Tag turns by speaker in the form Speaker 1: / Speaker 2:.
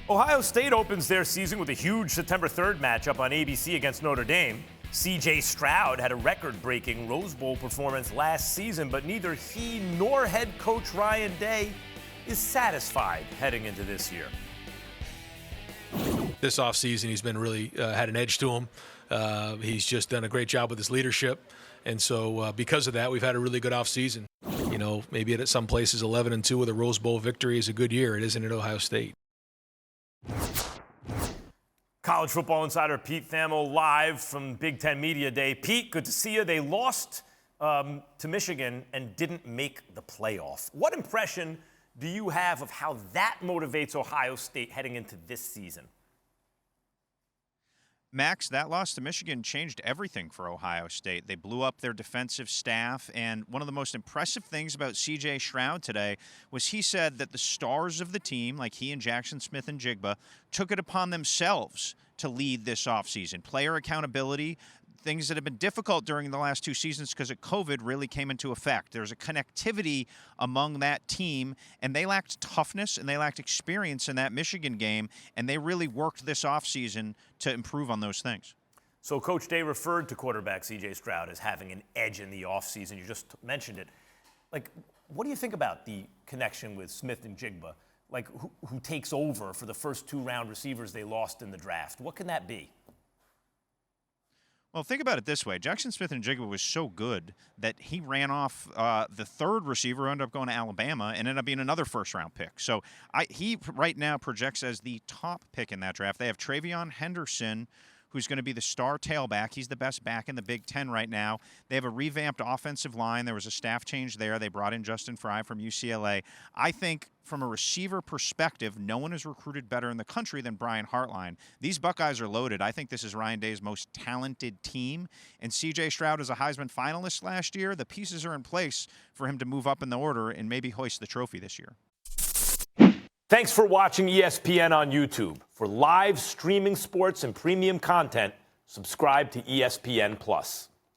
Speaker 1: Ohio State opens their season with a huge September 3rd matchup on ABC against Notre Dame. C.J. Stroud had a record-breaking Rose Bowl performance last season, but neither he nor head coach Ryan Day is satisfied heading into this year.
Speaker 2: This offseason, he's been really had an edge to him. He's just done a great job with his leadership. And so because of that, we've had a really good offseason. You know, maybe at some places 11-2 with a Rose Bowl victory is a good year. It isn't at Ohio State.
Speaker 1: College football insider Pete Thamel live from Big Ten Media Day. Pete, good to see you. They lost to Michigan and didn't make the playoff. What impression do you have of how that motivates Ohio State heading into this season?
Speaker 3: Max, that loss to Michigan changed everything for Ohio State. They blew up their defensive staff, and one of the most impressive things about C.J. Stroud today was he said that the stars of the team, like he and Jackson Smith and Jigba, took it upon themselves to lead this offseason. Player accountability, things that have been difficult during the last two seasons because of COVID really came into effect. There's a connectivity among that team, and they lacked toughness and they lacked experience in that Michigan game, and they really worked this offseason to improve on those things.
Speaker 1: So Coach Day referred to quarterback C.J. Stroud as having an edge in the offseason. You just mentioned it. Like, what do you think about the connection with Smith and Jigba? Like, who takes over for the first two-round receivers they lost in the draft? What can that be?
Speaker 3: Well, think about it this way. Jackson Smith and Jigba was so good that he ran off the third receiver, ended up going to Alabama, and ended up being another first-round pick. So he right now projects as the top pick in that draft. They have Travion Henderson, who's going to be the star tailback. He's the best back in the Big Ten right now. They have a revamped offensive line. There was a staff change there. They brought in Justin Fry from UCLA. I think from a receiver perspective, no one is recruited better in the country than Brian Hartline. These Buckeyes are loaded. I think this is Ryan Day's most talented team. And C.J. Stroud is a Heisman finalist last year. The pieces are in place for him to move up in the order and maybe hoist the trophy this year.
Speaker 1: Thanks for watching ESPN on YouTube. For live streaming sports and premium content, subscribe to ESPN+.